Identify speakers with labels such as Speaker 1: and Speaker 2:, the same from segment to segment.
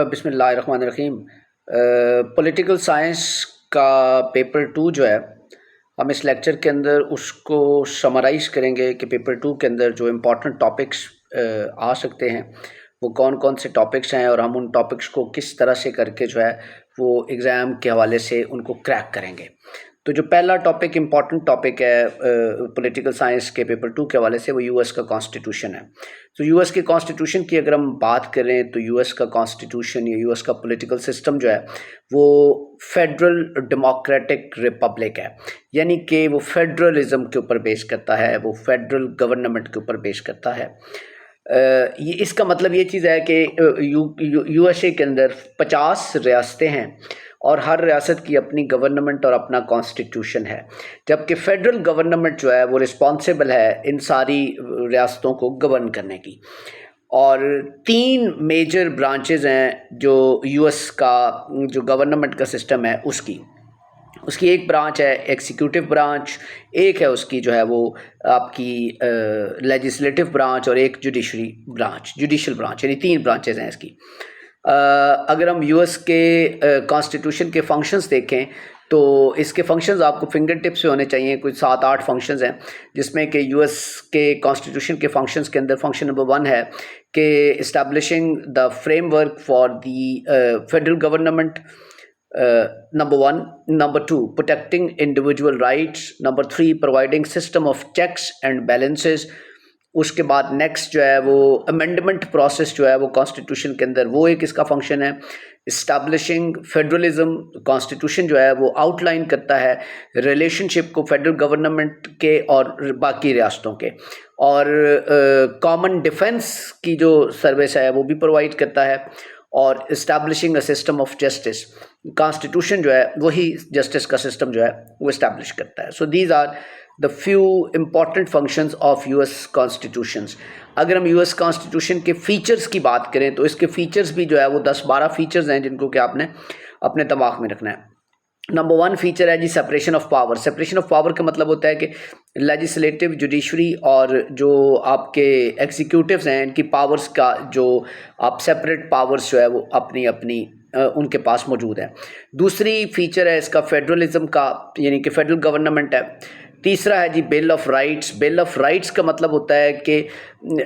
Speaker 1: बिस्मिल्लाहिर्रहमानिर्रहीम। Political science का paper 2 जो है, हम इस लेक्चर के अंदर उसको समराइज़ करेंगे कि पेपर 2 के अंदर जो इम्पोर्टेंट टॉपिक्स आ सकते हैं वो कौन कौन से टॉपिक्स हैं और हम उन टॉपिक्स को किस तरह से करके जो है वो एग्ज़ाम के हवाले से उनको क्रैक करेंगे। तो जो पहला टॉपिक इम्पॉर्टेंट टॉपिक है पॉलिटिकल साइंस के पेपर 2 के हवाले से वो यूएस का कॉन्स्टिट्यूशन है। तो यूएस के कॉन्स्टिट्यूशन की अगर हम बात करें तो यूएस का कॉन्स्टिट्यूशन या यूएस का पॉलिटिकल सिस्टम जो है वो फेडरल डेमोक्रेटिक रिपब्लिक है, यानी कि वो फेडरलिज्म के ऊपर बेस करता है, वो फेडरल गवर्नमेंट के ऊपर बेस करता है। ये इसका मतलब ये चीज़ है कि यूएसए के अंदर 50 रियासतें हैं और हर रियासत की अपनी गवर्नमेंट और अपना कॉन्स्टिट्यूशन है, जबकि फेडरल गवर्नमेंट जो है वो रिस्पॉन्सिबल है इन सारी रियासतों को गवर्न करने की। और 3 मेजर ब्रांचेज़ हैं जो यूएस का जो गवर्नमेंट का सिस्टम है उसकी एक ब्रांच है एग्जीक्यूटिव ब्रांच, एक है उसकी जो है वो आपकी लेजिस्लेटिव ब्रांच और एक जुडिशल ब्रांच, यानी 3 ब्रांचेज़ हैं इसकी। अगर हम यूएस के कॉन्स्टिट्यूशन के फंक्शंस देखें तो इसके फंक्शंस आपको फिंगर टिप्स पे होने चाहिए। कुछ 7-8 फंक्शंस हैं जिसमें कि यूएस के कॉन्स्टिट्यूशन के फंक्शंस के अंदर फंक्शन नंबर 1 है कि establishing the framework for the federal government, number 1। Number 2 protecting individual rights. Number 3 providing system of checks and balances. उसके बाद नेक्स्ट जो है वो अमेंडमेंट प्रोसेस जो है वो कॉन्स्टिट्यूशन के अंदर वो एक इसका फंक्शन है। इस्टेब्लिशिंग फेडरलिज्म, कॉन्स्टिट्यूशन जो है वो आउटलाइन करता है रिलेशनशिप को फेडरल गवर्नमेंट के और बाकी रियासतों के, और कॉमन डिफेंस की जो सर्विस है वो भी प्रोवाइड करता है, और establishing a system of justice. Constitution जो है वही जस्टिस का सिस्टम जो है वो इस्टेब्लिश करता है। So these are the few important functions of US constitutions. अगर हम यूएस कॉन्स्टिट्यूशन के फ़ीचर्स की बात करें तो इसके फ़ीचर्स भी जो है वो 10-12 फ़ीचर्स हैं जिनको कि आपने अपने दिमाग में रखना है। नंबर 1 फीचर है जी separation of power. Separation of power का मतलब होता है कि लेजिस्लेटिव, जुडिशरी और जो आपके एग्जीक्यूटिव्स हैं इनकी पावर्स का जो आप सेपरेट पावर्स जो है वो अपनी अपनी उनके पास मौजूद है। दूसरी फीचर है इसका फेडरलिज्म का, यानी कि फेडरल गवर्नमेंट है। तीसरा है जी bill of rights. Bill of rights का मतलब होता है कि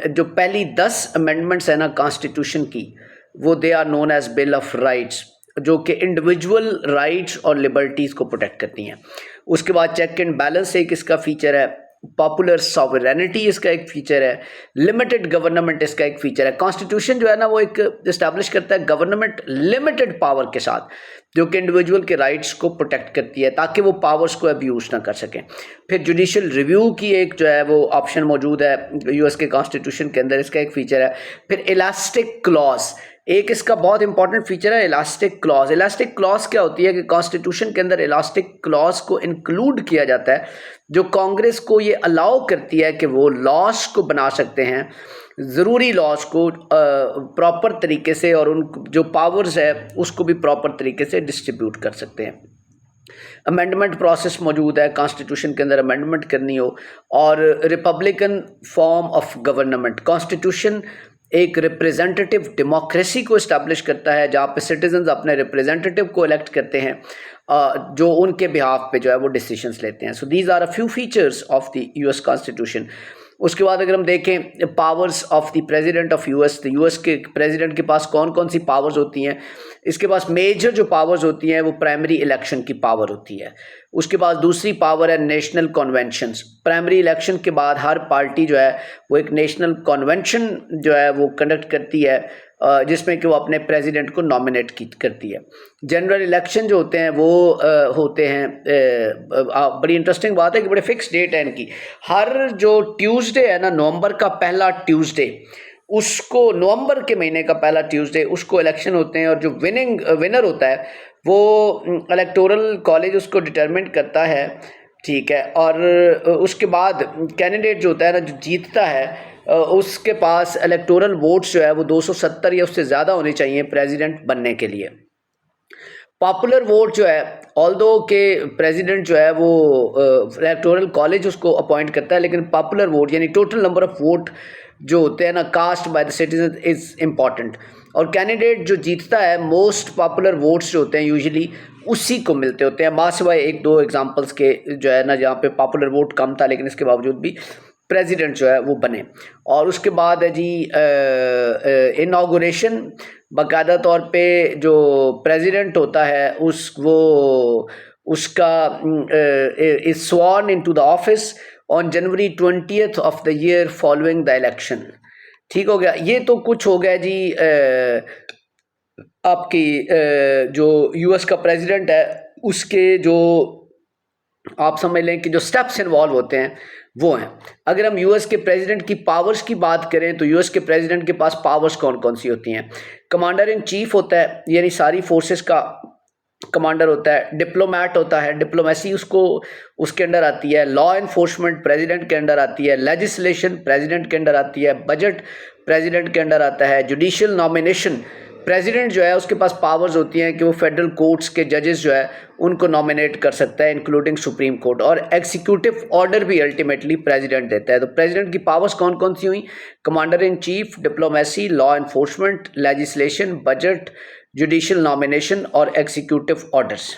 Speaker 1: जो पहली 10 अमेंडमेंट्स है ना कॉन्स्टिट्यूशन की, वो they are known as bill of rights, जो कि इंडिविजुअल राइट्स और लिबर्टीज़ को प्रोटेक्ट करती हैं। उसके बाद चेक एंड बैलेंस एक इसका फीचर है। पॉपुलर सॉवरेनिटी इसका एक फीचर है। लिमिटेड गवर्नमेंट इसका एक फीचर है। कॉन्स्टिट्यूशन जो है ना वो एक इस्टेब्लिश करता है गवर्नमेंट लिमिटेड पावर के साथ, जो कि इंडिविजुअल के राइट्स को प्रोटेक्ट करती है ताकि वो पावर्स को अब्यूज़ ना कर सकें। फिर जुडिशल रिव्यू की एक जो है वो ऑप्शन मौजूद है यूएस के कॉन्स्टिट्यूशन के अंदर, इसका एक फीचर है। फिर इलास्टिक क्लॉज एक इसका बहुत इंपॉर्टेंट फीचर है, इलास्टिक क्लॉज। इलास्टिक क्लॉज क्या होती है कि कॉन्स्टिट्यूशन के अंदर इलास्टिक क्लॉज को इंक्लूड किया जाता है जो कांग्रेस को ये अलाउ करती है कि वो लॉज को बना सकते हैं, ज़रूरी लॉज को प्रॉपर तरीके से, और उन जो पावर्स है उसको भी प्रॉपर तरीके से डिस्ट्रीब्यूट कर सकते हैं। अमेंडमेंट प्रोसेस मौजूद है कॉन्स्टिट्यूशन के अंदर अमेंडमेंट करनी हो, और Republican form of government. Constitution एक रिप्रेजेंटेटिव डेमोक्रेसी को इस्टेब्लिश करता है जहाँ पे सिटीजन्स अपने रिप्रेजेंटेटिव को इलेक्ट करते हैं जो उनके बिहाफ पे जो है वो डिसीजंस लेते हैं। So these are a few features of the US constitution. उसके बाद अगर हम देखें powers of the president of US, तो यूएस के प्रेसिडेंट के पास कौन कौन सी पावर्स होती हैं। इसके पास मेजर जो पावर्स होती हैं वो प्राइमरी इलेक्शन की पावर होती है। उसके बाद दूसरी पावर है नेशनल कन्वेंशंस। प्राइमरी इलेक्शन के बाद हर पार्टी जो है वो एक नेशनल कन्वेंशन जो है वो कंडक्ट करती है जिसमें कि वो अपने प्रेसिडेंट को नॉमिनेट करती है। जनरल इलेक्शन जो होते हैं वो होते हैं बड़ी इंटरेस्टिंग बात है कि बड़े फिक्स डेट है इनकी। हर जो ट्यूसडे है ना, नवंबर का पहला ट्यूसडे, उसको नवंबर के महीने का पहला ट्यूसडे उसको इलेक्शन होते हैं, और जो विनर होता है वो इलेक्टोरल कॉलेज उसको डिटरमिन करता है, ठीक है। और उसके बाद कैंडिडेट जो होता है ना, जो जीतता है, उसके पास इलेक्टोरल वोट्स जो है वो 270 या उससे ज़्यादा होने चाहिए प्रेसिडेंट बनने के लिए। पॉपुलर वोट जो है, ऑल्दो के प्रेसिडेंट जो है वो इलेक्टोरल कॉलेज उसको अपॉइंट करता है, लेकिन पॉपुलर वोट यानी टोटल नंबर ऑफ वोट जो होते हैं ना cast by the citizen is important. और कैंडिडेट जो जीतता है मोस्ट पॉपुलर वोट्स जो होते हैं यूजुअली उसी को मिलते होते हैं, माँ सिवाय एक दो एग्जांपल्स के जो है ना जहाँ पे पॉपुलर वोट कम था लेकिन इसके बावजूद भी प्रेसिडेंट जो है वो बने। और उसके बाद है जी इनाग्रेशन, बाकायदा तौर पे जो प्रेसिडेंट होता है उसका is sworn into the office on January 20th of the year following the election. ठीक हो गया। ये तो कुछ हो गया जी आपकी जो यूएस का प्रेसिडेंट है उसके जो आप समझ लें कि जो स्टेप्स इन्वॉल्व होते हैं वो हैं। अगर हम यूएस के प्रेसिडेंट की पावर्स की बात करें तो यूएस के प्रेसिडेंट के पास पावर्स कौन कौन सी होती हैं? कमांडर इन चीफ होता है, यानी सारी फोर्सेस का कमांडर होता है। डिप्लोमैट होता है, डिप्लोमेसी उसके अंडर आती है। लॉ एनफोर्समेंट प्रेसिडेंट के अंडर आती है। लेजिस्लेशन प्रेसिडेंट के अंडर आती है। बजट प्रेसिडेंट के अंडर आता है। जुडिशियल नॉमिनेशन, प्रेसिडेंट जो है उसके पास पावर्स होती हैं कि वो फेडरल कोर्ट्स के जजेस जो है उनको नॉमिनेट कर सकता है इंक्लूडिंग सुप्रीम कोर्ट। और एग्जीक्यूटिव ऑर्डर भी अल्टीमेटली प्रेसिडेंट देता है। तो प्रेसिडेंट की पावर्स कौन कौन सी हुई? Commander in chief, diplomacy, law enforcement, legislation, budget, judicial nomination और एग्जीक्यूटिव ऑर्डर्स।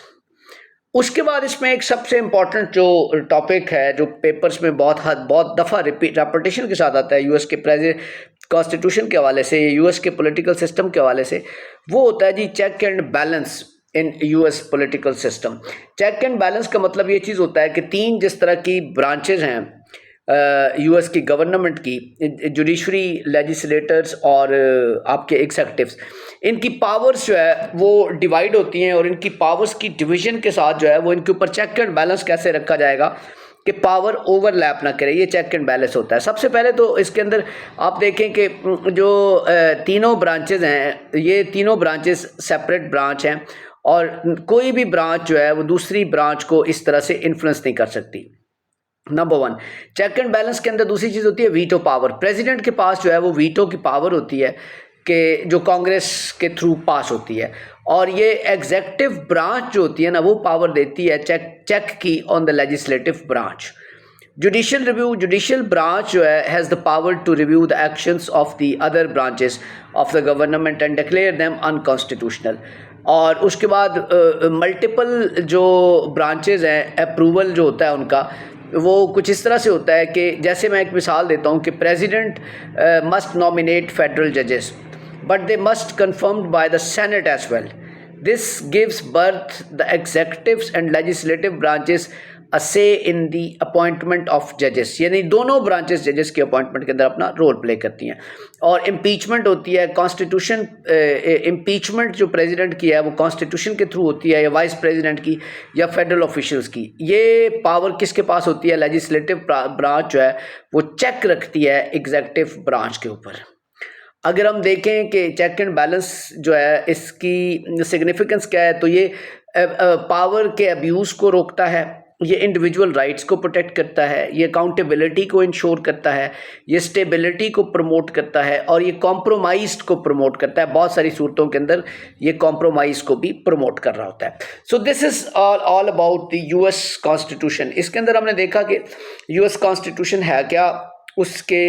Speaker 1: उसके बाद इसमें एक सबसे इम्पॉर्टेंट जो टॉपिक है जो पेपर्स में बहुत दफ़ा रेपिटेशन के साथ आता है यूएस के प्रेसिडेंट कॉन्स्टिट्यूशन के हवाले से, यूएस के पॉलिटिकल सिस्टम के हवाले से, वो होता है जी check and balance in US political system. Check and balance का मतलब ये चीज़ होता है कि तीन जिस तरह की ब्रांचेज हैं यूएस की गवर्नमेंट की, जुडिशरी, लेजिस्लेटर्स और आपके एग्जेक्टिव्स, इनकी पावर्स जो है वो डिवाइड होती हैं और इनकी पावर्स की डिवीजन के साथ जो है वो इनके ऊपर चेक एंड बैलेंस कैसे रखा जाएगा कि पावर ओवरलैप ना करे, ये चेक एंड बैलेंस होता है। सबसे पहले तो इसके अंदर आप देखें कि जो तीनों ब्रांचेज हैं ये तीनों ब्रांचेस सेपरेट ब्रांच हैं और कोई भी ब्रांच जो है वो दूसरी ब्रांच को इस तरह से इन्फ्लुएंस नहीं कर सकती। Number one, check and balance के अंदर दूसरी चीज़ होती है वीटो पावर। प्रेसिडेंट के पास जो है वो वीटो की पावर होती है कि जो कांग्रेस के थ्रू पास होती है, और ये एग्जेक्टिव ब्रांच जो होती है ना वो पावर देती है चेक की on the legislative branch. Judicial review, judicial branch जो है has the power to review the actions of the other branches of the government and declare them unconstitutional. और उसके बाद मल्टीपल जो ब्रांचेज हैं अप्रूवल जो होता है उनका वो कुछ इस तरह से होता है कि जैसे मैं एक मिसाल देता हूँ कि प्रेसिडेंट मस्ट नॉमिनेट फेडरल जजेस but they must confirmed by the Senate as well. This gives birth the executives and legislative branches a say in the appointment of judges, यानी दोनों ब्रांचेस जजेस के अपॉइंटमेंट के अंदर अपना रोल प्ले करती हैं। और इम्पीचमेंट होती है कॉन्स्टिट्यूशन, इम्पीचमेंट जो प्रेसिडेंट की है वो कॉन्स्टिट्यूशन के थ्रू होती है या वाइस प्रेसिडेंट की या फेडरल ऑफिशियल्स की। ये पावर किसके पास होती है? लेजिस्लेटिव ब्रांच जो है वो चेक रखती है एग्जीक्यूटिव ब्रांच के ऊपर। अगर हम देखें कि चेक एंड बैलेंस जो है इसकी सिग्निफिकेंस क्या है, तो ये पावर के अब्यूज़ को रोकता है, ये इंडिविजुअल राइट्स को प्रोटेक्ट करता है, ये अकाउंटेबिलिटी को इंश्योर करता है, ये स्टेबिलिटी को प्रमोट करता है और ये कॉम्प्रोमाइज़ को प्रमोट करता है। बहुत सारी सूरतों के अंदर ये कॉम्प्रोमाइज़ को भी प्रमोट कर रहा होता है। So this is all about the US constitution. इसके अंदर हमने देखा कि यूएस कॉन्स्टिट्यूशन है क्या, उसके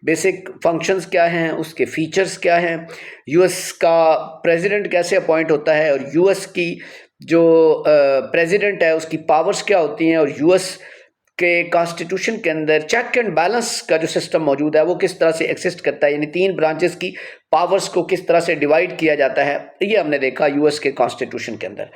Speaker 1: बेसिक फंक्शंस क्या हैं, उसके फीचर्स क्या हैं, यूएस का प्रेसिडेंट कैसे अपॉइंट होता है और यूएस की जो प्रेसिडेंट है उसकी पावर्स क्या होती हैं, और यूएस के कॉन्स्टिट्यूशन के अंदर चेक एंड बैलेंस का जो सिस्टम मौजूद है वो किस तरह से एक्सिस्ट करता है, यानी तीन ब्रांचेस की पावर्स को किस तरह से डिवाइड किया जाता है, ये हमने देखा यूएस के कॉन्स्टिट्यूशन के अंदर।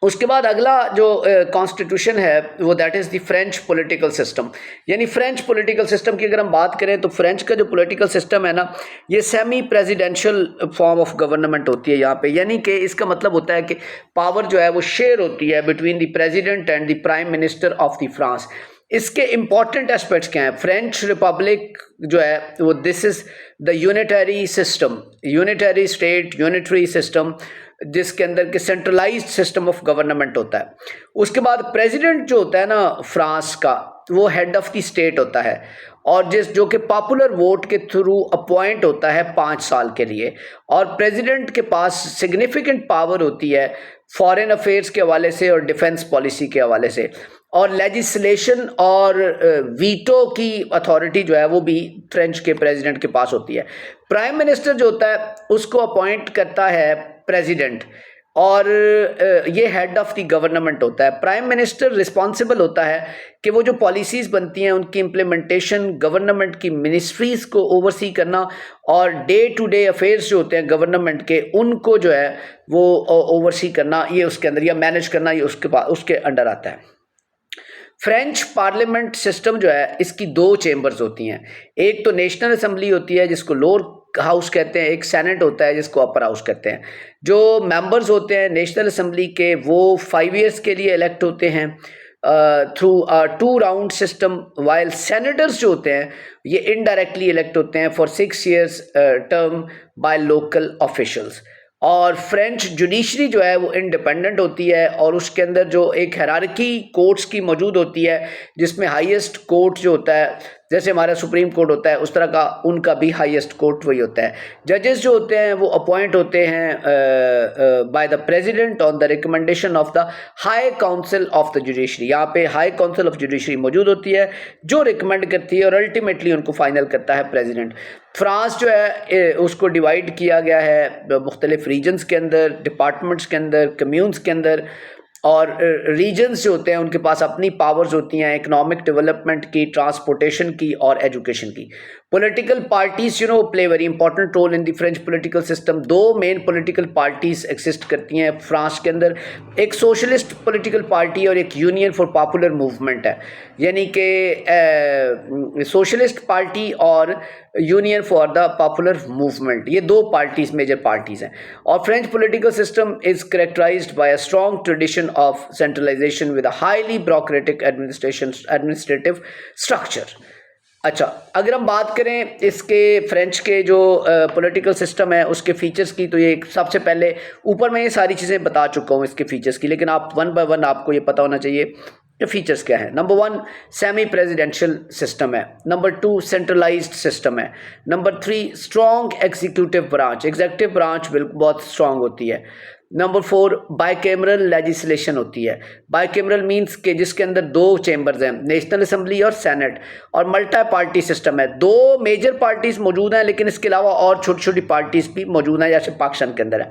Speaker 1: उसके बाद अगला जो कॉन्स्टिट्यूशन है वो that is the French political system. यानी फ्रेंच पॉलिटिकल सिस्टम की अगर हम बात करें तो फ्रेंच का जो पॉलिटिकल सिस्टम है ना ये semi presidential form of government होती है यहाँ पे, यानी कि इसका मतलब होता है कि पावर जो है वो शेयर होती है between the president and the prime minister of the France. इसके इम्पॉर्टेंट एस्पेक्ट्स क्या हैं? फ्रेंच रिपब्लिक जो है वो this is the unitary system, unitary state, unitary system जिसके अंदर के सेंट्रलाइज्ड सिस्टम ऑफ गवर्नमेंट होता है। उसके बाद प्रेसिडेंट जो होता है ना फ्रांस का वो हेड ऑफ द स्टेट होता है और जो कि पॉपुलर वोट के थ्रू अपॉइंट होता है 5 साल के लिए, और प्रेसिडेंट के पास सिग्निफिकेंट पावर होती है फॉरेन अफेयर्स के हवाले से और डिफेंस पॉलिसी के हवाले से, और लेजिस्लेशन और वीटो की अथॉरिटी जो है वो भी फ्रेंच के प्रेसिडेंट के पास होती है। प्राइम मिनिस्टर जो होता है उसको अपॉइंट करता है प्रेसिडेंट, और ये हेड ऑफ द गवर्नमेंट होता है। प्राइम मिनिस्टर रिस्पॉन्सिबल होता है कि वो जो पॉलिसीज़ बनती हैं उनकी इम्प्लीमेंटेशन, गवर्नमेंट की मिनिस्ट्रीज़ को ओवरसी करना, और डे टू डे अफेयर्स जो होते हैं गवर्नमेंट के उनको जो है वो ओवरसी करना, ये उसके अंदर, या मैनेज करना, ये उसके अंडर आता है। फ्रेंच पार्लियामेंट सिस्टम जो है इसकी 2 चेंबर्स होती हैं। एक तो नेशनल असेंबली होती है जिसको लोअर हाउस कहते हैं, एक सेनेट होता है जिसको अपर हाउस कहते हैं। जो मेंबर्स होते हैं नेशनल असेंबली के वो 5 ईयर्स के लिए इलेक्ट होते हैं through 2 round system, while senators जो होते हैं ये इनडायरेक्टली इलेक्ट होते हैं for 6 years term by local officials. और फ्रेंच जुडिशरी जो है वो इंडिपेंडेंट होती है, और उसके अंदर जो एक हायरार्की कोर्ट्स की मौजूद होती है जिसमें हाईएस्ट कोर्ट जो होता है, जैसे हमारा सुप्रीम कोर्ट होता है उस तरह का उनका भी हाईएस्ट कोर्ट वही होता है। जजेस जो होते हैं वो अपॉइंट होते हैं bye the president on the recommendation of the high council of the judiciary. यहाँ पे हाई काउंसिल ऑफ जुडिशरी मौजूद होती है जो रिकमेंड करती है, और अल्टीमेटली उनको फाइनल करता है प्रेसिडेंट। फ्रांस जो है उसको डिवाइड किया गया है मुख्तलिफ रीजन्स के अंदर, डिपार्टमेंट्स के अंदर, कम्यून्स के अंदर, और रीजन्स जो होते हैं उनके पास अपनी पावर्स होती हैं इकोनॉमिक डेवलपमेंट की, ट्रांसपोर्टेशन की और एजुकेशन की। Political parties play very important role in the French political system. 2 main political parties exist करती हैं फ्रांस के अंदर, एक सोशलिस्ट पॉलिटिकल पार्टी और एक यूनियन फॉर पॉपुलर मूवमेंट है, यानी कि सोशलिस्ट पार्टी और union for the popular movement, ये 2 पार्टीज मेजर पार्टीज हैं। और French political system is characterised by a strong tradition of centralisation with a highly bureaucratic administrative structure. अच्छा, अगर हम बात करें इसके फ्रेंच के जो पॉलिटिकल सिस्टम है उसके फीचर्स की, तो ये सबसे पहले ऊपर मैं ये सारी चीज़ें बता चुका हूँ इसके फीचर्स की, लेकिन आप 1 बाय 1 आपको ये पता होना चाहिए कि फीचर्स क्या है। नंबर 1 सेमी प्रेसिडेंशियल सिस्टम है, नंबर 2 सेंट्रलाइज्ड सिस्टम है, number 3 strong executive branch, executive branch बहुत स्ट्रॉन्ग होती है, नंबर 4 बाइकैमरल लेजिस्लेशन होती है। बाइकैमरल मींस के जिसके अंदर 2 चेंबर्स हैं, नेशनल असेंबली और सेनेट, और मल्टी पार्टी सिस्टम है। 2 मेजर पार्टीज मौजूद हैं लेकिन इसके अलावा और छोटी छोटी पार्टीज भी मौजूद हैं जैसे पाकिस्तान के अंदर है।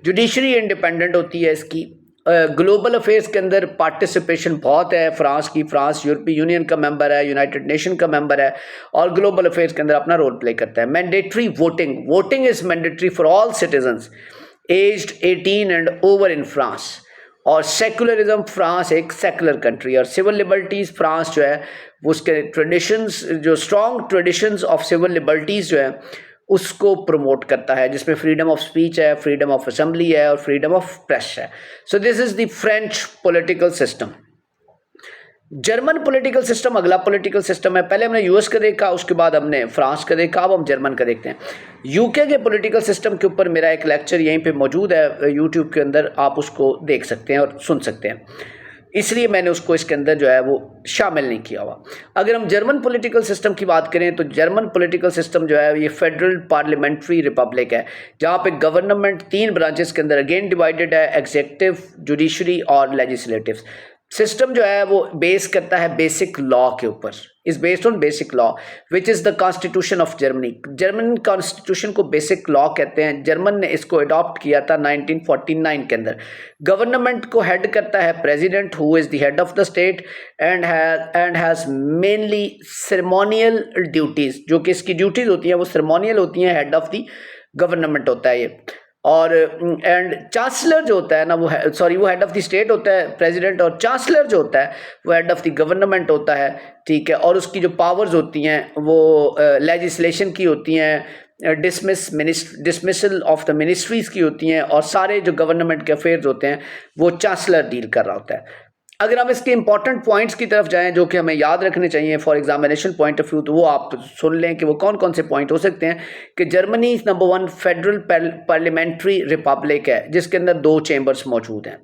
Speaker 1: जुडिशरी इंडिपेंडेंट होती है इसकी। ग्लोबल अफेयर्स के अंदर पार्टिसिपेशन बहुत है फ्रांस की। फ्रांस यूरोपीय यूनियन का मेंबर है, यूनाइटेड नेशन का मेंबर है, और ग्लोबल अफेयर्स के अंदर अपना रोल प्ले करता है। Mandatory voting is mandatory for all citizens aged 18 and over in France. और सेकुलरिज्म, फ्रांस एक सेकुलर कंट्री, और सिविल लिबर्टीज़ फ्रांस जो है उसके ट्रेडिशंस, जो strong traditions of civil liberties जो है उसको प्रमोट करता है, जिसमें फ्रीडम ऑफ स्पीच है, फ्रीडम ऑफ असेंबली है और फ्रीडम ऑफ प्रेस है। So this is the French political system. German political system अगला पॉलिटिकल सिस्टम है। पहले हमने यूएस का देखा, उसके बाद हमने फ्रांस का देखा, अब हम जर्मन का देखते हैं। यूके के पॉलिटिकल सिस्टम के ऊपर मेरा एक लेक्चर यहीं पे मौजूद है यूट्यूब के अंदर, आप उसको देख सकते हैं और सुन सकते हैं, इसलिए मैंने उसको इसके अंदर जो है वो शामिल नहीं किया हुआ। अगर हम जर्मन पॉलिटिकल सिस्टम की बात करें तो जर्मन पॉलिटिकल सिस्टम जो है ये फेडरल पार्लियामेंट्री रिपब्लिक है, जहाँ पे गवर्नमेंट 3 ब्रांचेस के अंदर अगेन डिवाइडेड है, एग्जीक्यूटिव, जुडिशरी और लेजिस्लेटिव। सिस्टम जो है वो बेस करता है बेसिक लॉ के ऊपर, is based on basic law which is the constitution of Germany. German constitution को बेसिक लॉ कहते हैं। जर्मन ने इसको अडॉप्ट किया था 1949 के अंदर। गवर्नमेंट को हेड करता है president who is the head of the state and has mainly ceremonial duties, जो कि इसकी ड्यूटीज़ होती हैं वो सेरेमोनियल होती हैं, हेड ऑफ द गवर्नमेंट होता है ये। और एंड चांसलर जो होता है ना वो हेड ऑफ द स्टेट होता है प्रेसिडेंट, और चांसलर जो होता है वो हेड ऑफ द गवर्नमेंट होता है, ठीक है। और उसकी जो पावर्स होती हैं वो लेजिस्लेशन की होती हैं, डिसमिसल ऑफ द मिनिस्ट्रीज़ की होती हैं, और सारे जो गवर्नमेंट के अफेयर्स होते हैं वो चांसलर डील कर रहा होता है। अगर हम इसके इंपॉर्टेंट पॉइंट्स की तरफ जाएं जो कि हमें याद रखने चाहिए for examination point of view, तो वो आप सुन लें कि वो कौन कौन से पॉइंट हो सकते हैं। कि Germany number 1 federal parliamentary Republic है जिसके अंदर 2 चेंबर्स मौजूद हैं।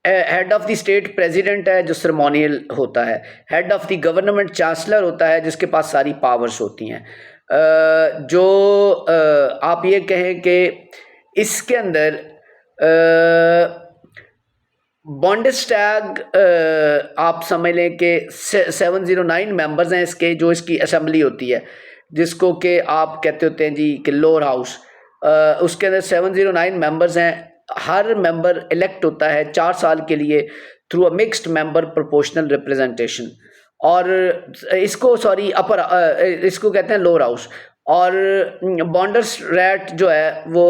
Speaker 1: Head of the state president है जो सेरेमोनियल होता है, head of the government chancellor होता है जिसके पास सारी पावर्स होती हैं। जो आप ये कहें कि इसके अंदर बॉन्डस्टैग आप समझ लें कि 709 मेंबर्स हैं इसके, जो इसकी असेंबली होती है जिसको कि आप कहते होते हैं जी कि लोअर हाउस। उसके अंदर 709 मेंबर्स हैं। हर मेंबर इलेक्ट होता है 4 साल के लिए through a mixed member proportional representation. और इसको इसको कहते हैं लोअर हाउस। और बॉन्डस्रैट जो है वो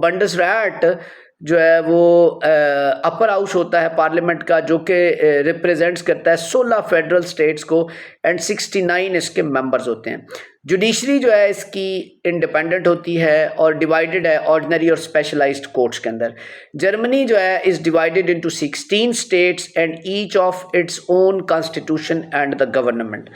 Speaker 1: बंडसरैट जो है वो अपर हाउस होता है पार्लियामेंट का, जो कि रिप्रेजेंट्स करता है 16 फेडरल स्टेट्स को एंड 69 इसके मेंबर्स होते हैं। जुडिशरी जो है इसकी इंडिपेंडेंट होती है और डिवाइडेड है ऑर्डिनरी और स्पेशलाइज्ड कोर्ट्स के अंदर। जर्मनी जो है is divided into 16 states and each of its own constitution and the government.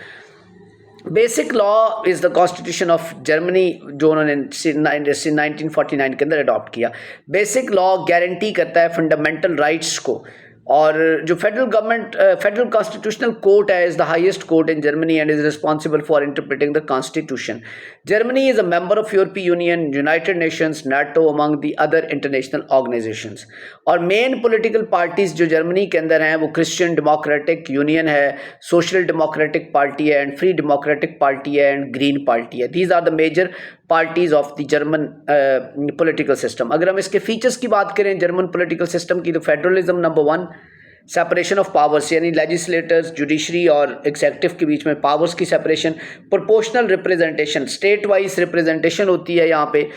Speaker 1: Basic law is the constitution of Germany जो उन्होंने 1949 के अंदर अडॉप्ट किया। बेसिक लॉ गारंटी करता है फंडामेंटल राइट्स को। और जो फेडरल कॉन्स्टिट्यूशनल कोर्ट है is the highest court in Germany and is responsible for interpreting the constitution. Germany is a member of यूरोपीय union, united nations, NATO among the other international organisations. और main political parties जो जर्मनी के अंदर हैं वो Christian Democratic Union है, social democratic party है एंड फ्री डेमोक्रेटिक पार्टी है एंड ग्रीन पार्टी है। These are the major parties of the German political system. अगर हम इसके फीचर्स की बात करें जर्मन पॉलिटिकल सिस्टम की, तो federalism number 1, separation of powers यानी लेजिस्लेटर्स, जुडिशरी और एग्जेक्टिव के बीच में पावर्स की separation, proportional representation, state wise representation होती है यहाँ पे,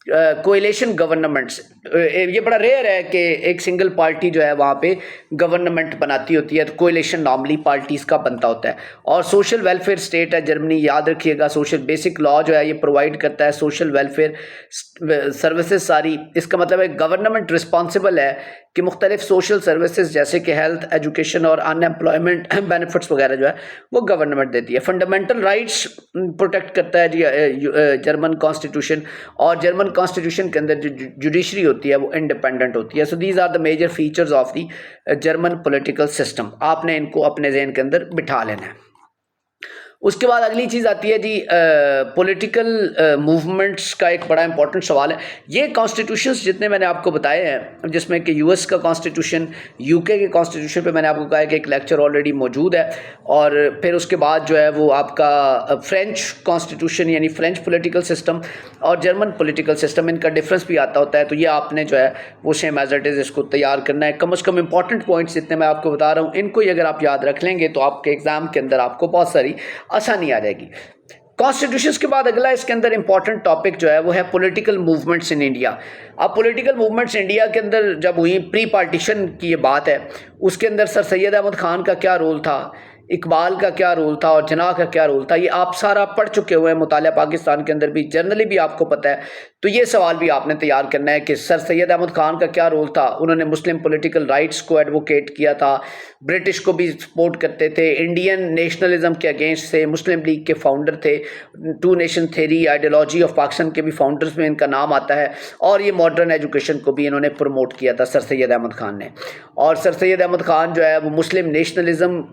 Speaker 1: कोएलिशन गवर्नमेंट्स। ये बड़ा रेयर है कि एक सिंगल पार्टी जो है वहाँ पे गवर्नमेंट बनाती होती है, तो कोएलिशन नॉर्मली पार्टीज़ का बनता होता है। और सोशल वेलफेयर स्टेट है जर्मनी, याद रखिएगा। सोशल बेसिक लॉ जो है ये प्रोवाइड करता है सोशल वेलफेयर सर्विसेज सारी। इसका मतलब है गवर्नमेंट रिस्पॉन्सिबल है कि मुख्तलिफ सोशल सर्विसेज जैसे कि हेल्थ, एजुकेशन और अनएम्प्लॉयमेंट बेनिफिट्स वगैरह जो है वो गवर्नमेंट देती है। फंडामेंटल राइट्स प्रोटेक्ट करता है जी जर्मन कॉन्स्टिट्यूशन। और जर्मन कॉन्स्टिट्यूशन के अंदर जो जुडिशरी होती है वो इंडिपेंडेंट होती है। So these are the major features of the German political system. आपने इनको अपने जहन के अंदर बिठा लेना है। उसके बाद अगली चीज़ आती है जी पॉलिटिकल मूवमेंट्स का एक बड़ा इंपॉर्टेंट सवाल है। ये कॉन्स्टिट्यूशंस जितने मैंने आपको बताए हैं, जिसमें कि यूएस का कॉन्स्टिट्यूशन, यूके के कॉन्स्टिट्यूशन पे मैंने आपको कहा है कि एक लेक्चर ऑलरेडी मौजूद है। और फिर उसके बाद जो है वो आपका फ्रेंच कॉन्स्टिट्यूशन यानी फ्रेंच पॉलिटिकल सिस्टम और जर्मन पॉलिटिकल सिस्टम, इनका डिफरेंस भी आता होता है। तो ये आपने जो है वो सेम एज इट इज़ इसको तैयार करना है। कम से कम इंपॉर्टेंट पॉइंट्स जितने मैं आपको बता रहा हूँ इनको ही अगर आप याद रख लेंगे तो आपके एग्जाम के अंदर आपको बहुत सारी आसानी आ जाएगी। कॉन्स्टिट्यूशंस के बाद अगला इसके अंदर इंपॉर्टेंट टॉपिक जो है वो है पॉलिटिकल मूवमेंट्स इन इंडिया। अब पॉलिटिकल मूवमेंट्स इंडिया के अंदर जब हुई, प्री पार्टीशन की ये बात है, उसके अंदर सर सैयद अहमद खान का क्या रोल था, इकबाल का क्या रोल था और जिन्ना का क्या रोल था, ये आप सारा पढ़ चुके हुए हैं। मुतालिया पाकिस्तान के अंदर भी जर्नली भी आपको पता है। तो ये सवाल भी आपने तैयार करना है कि सर सैयद अहमद खान का क्या रोल था। उन्होंने मुस्लिम पॉलिटिकल राइट्स को एडवोकेट किया था, ब्रिटिश को भी सपोर्ट करते थे, इंडियन नेशनलिज्म के अगेंस्ट थे, मुस्लिम लीग के फाउंडर थे, two nation theory ideology of Pakistan के भी फाउंडर्स में इनका नाम आता है। और ये मॉडर्न एजुकेशन को भी इन्होंने प्रमोट किया था सर सैयद अहमद खान ने। और सर सैयद अहमद खान जो है वो मुस्लिम नेशनलिज्म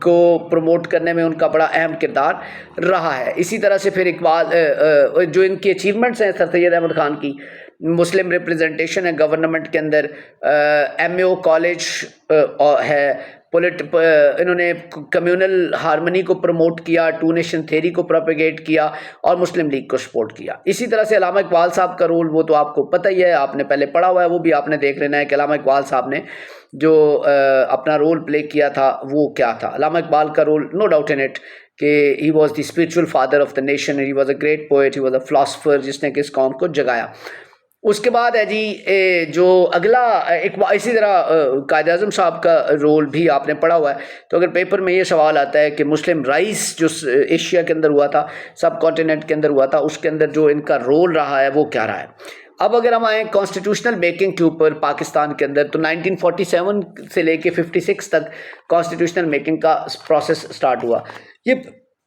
Speaker 1: को प्रमोट करने में उनका बड़ा अहम किरदार रहा है। इसी तरह से फिर इकबाल जो इनकी अचीवमेंट्स हैं सर सैयद अहमद खान की, मुस्लिम रिप्रेजेंटेशन है गवर्नमेंट के अंदर, एमओ कॉलेज है, इन्होंने कम्युनल हारमनी को प्रमोट किया, टू नेशन थेरी को प्रोपेगेट किया और मुस्लिम लीग को सपोर्ट किया। इसी तरह से अल्लामा इकबाल साहब का रोल वो तो आपको पता ही है, आपने पहले पढ़ा हुआ है, वो भी आपने देख लेना है कि अल्लामा इकबाल साहब ने जो अपना रोल प्ले किया था वो क्या था। अल्लामा इकबाल का role no doubt in it कि he was the spiritual father of the nation, he was a great poet, he was a philosopher जिसने कि इस कौम को जगाया। उसके बाद है जी जो अगला एक इसी तरह कायद आज़म साहब का रोल भी आपने पढ़ा हुआ है। तो अगर पेपर में ये सवाल आता है कि मुस्लिम राइस जो एशिया के अंदर हुआ था, सब कॉन्टिनेंट के अंदर हुआ था, उसके अंदर जो इनका रोल रहा है वो क्या रहा है। अब अगर हम आए कॉन्स्टिट्यूशनल मेकिंग के ऊपर पाकिस्तान के अंदर, तो 1947 से लेके 56 तक कॉन्स्टिट्यूशनल मेकिंग का प्रोसेस स्टार्ट हुआ। ये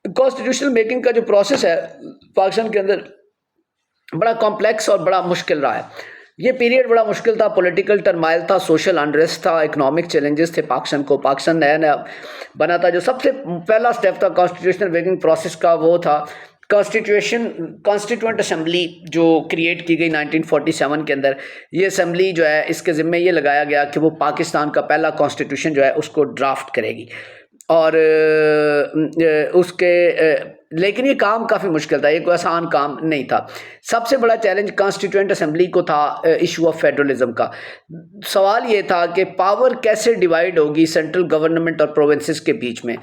Speaker 1: कॉन्स्टिट्यूशनल मेकिंग का जो प्रोसेस है पाकिस्तान के अंदर बड़ा कॉम्प्लेक्स और बड़ा मुश्किल रहा है। ये पीरियड बड़ा मुश्किल था, पॉलिटिकल टर्माइल था, सोशल अनरेस्ट था, इकोनॉमिक चैलेंजेस थे पाकिस्तान को। पाकिस्तान नया नया बना था। जो सबसे पहला स्टेप था कॉन्स्टिट्यूशनल मेकिंग प्रोसेस का, वो था कॉन्स्टिट्यूंट असेंबली जो क्रिएट की गई 1947 के अंदर। ये असेंबली जो है, इसके ज़िम्मे ये लगाया गया कि वो पाकिस्तान का पहला कॉन्स्टिट्यूशन जो है उसको ड्राफ्ट करेगी। और लेकिन ये काम काफ़ी मुश्किल था, ये कोई आसान काम नहीं था। सबसे बड़ा चैलेंज कॉन्स्टिट्यूएंट असेंबली को था इशू ऑफ फेडरलिज्म का। सवाल ये था कि पावर कैसे डिवाइड होगी सेंट्रल गवर्नमेंट और प्रोविंसेस के बीच में,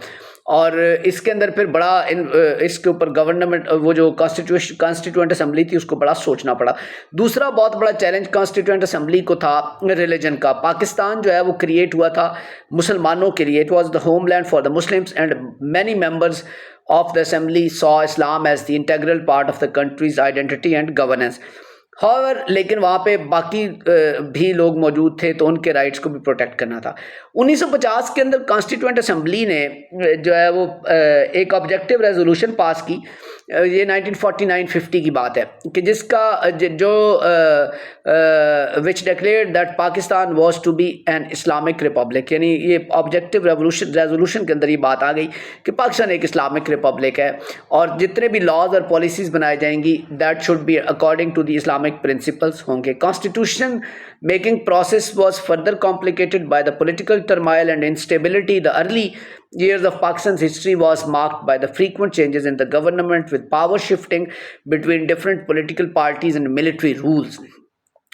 Speaker 1: और इसके अंदर फिर बड़ा इसके ऊपर गवर्नमेंट, वो जो कॉन्स्टिट्यूएंट असेंबली थी, उसको बड़ा सोचना पड़ा। दूसरा बहुत बड़ा चैलेंज कॉन्स्टिट्यूएंट असेंबली को था रिलीजन का। पाकिस्तान जो है वो क्रिएट हुआ था मुसलमानों के लिए। It was the homeland for the Muslims and many members of the assembly saw Islam as the integral part of the country's identity and governance. However, लेकिन वहाँ पे बाकी भी लोग मौजूद थे, तो उनके राइट्स को भी प्रोटेक्ट करना था। 1950 के अंदर कॉन्स्टिट्यूएंट असेंबली ने जो है वो एक ऑब्जेक्टिव रेजोल्यूशन पास की। ये 1949-50 की बात है कि जिसका जो which declared that Pakistan was to be an Islamic republic. यानी ये ऑब्जेक्टिव रेजोल्यूशन के अंदर ये बात आ गई कि पाकिस्तान एक इस्लामिक रिपब्लिक है, और जितने भी लॉज और पॉलिसीज़ बनाई जाएंगी that should be according to the Islamic principles होंगे। Constitution making process was further complicated by the political turmoil and instability. The early years of Pakistan's history was marked by the frequent changes in the government, with power shifting between different political parties and military rules.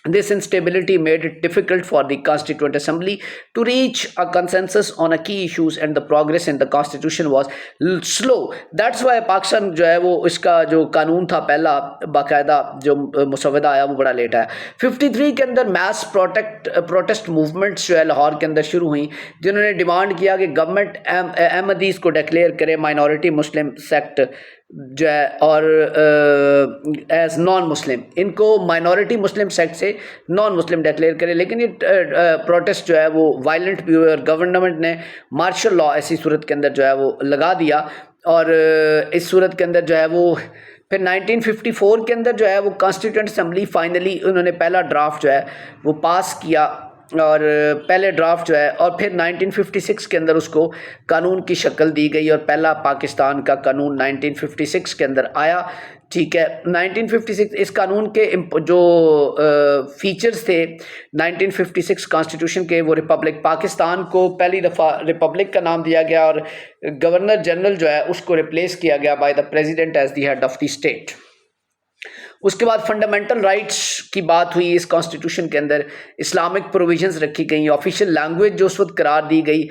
Speaker 1: This instability made it difficult for the Constituent Assembly to reach a consensus on a key issues, and the progress in the constitution was slow. That's why Pakistan जो है वो इसका जो कानून था पहला बाकायदा जो मुसवदा आया वो बड़ा लेट आया। 53 के अंदर मैस प्रोटेस्ट मूवमेंट्स जो है लाहौर के अंदर शुरू हुई, जिन्होंने डिमांड किया कि गवर्नमेंट अहमदीज़ को डिक्लेयर करे माइनॉरिटी मुस्लिम सेक्ट जो है, और एज नॉन मुस्लिम, इनको माइनॉरिटी मुस्लिम सेक्ट से नॉन मुस्लिम डिक्लेयर करे। लेकिन ये प्रोटेस्ट जो है वो वायलेंट भी हुए, और गवर्नमेंट ने मार्शल लॉ ऐसी सूरत के अंदर जो है वो लगा दिया। और इस सूरत के अंदर जो है वो फिर 1954 के अंदर जो है वो कॉन्स्टिट्यूएंट असेंबली फाइनली उन्होंने पहला ड्राफ्ट जो है वो पास किया, और पहले ड्राफ्ट जो है, और फिर 1956 के अंदर उसको कानून की शक्ल दी गई, और पहला पाकिस्तान का कानून 1956 के अंदर आया। ठीक है, 1956 इस कानून के जो फीचर्स थे 1956 कॉन्स्टिट्यूशन के, वो रिपब्लिक, पाकिस्तान को पहली दफ़ा रिपब्लिक का नाम दिया गया, और गवर्नर जनरल जो है उसको रिप्लेस किया गया by the president as the head of the state. उसके बाद फंडामेंटल राइट्स की बात हुई इस कॉन्स्टिट्यूशन के अंदर। इस्लामिक प्रोविजंस रखी गई। ऑफिशियल लैंग्वेज जो उस वक्त करार दी गई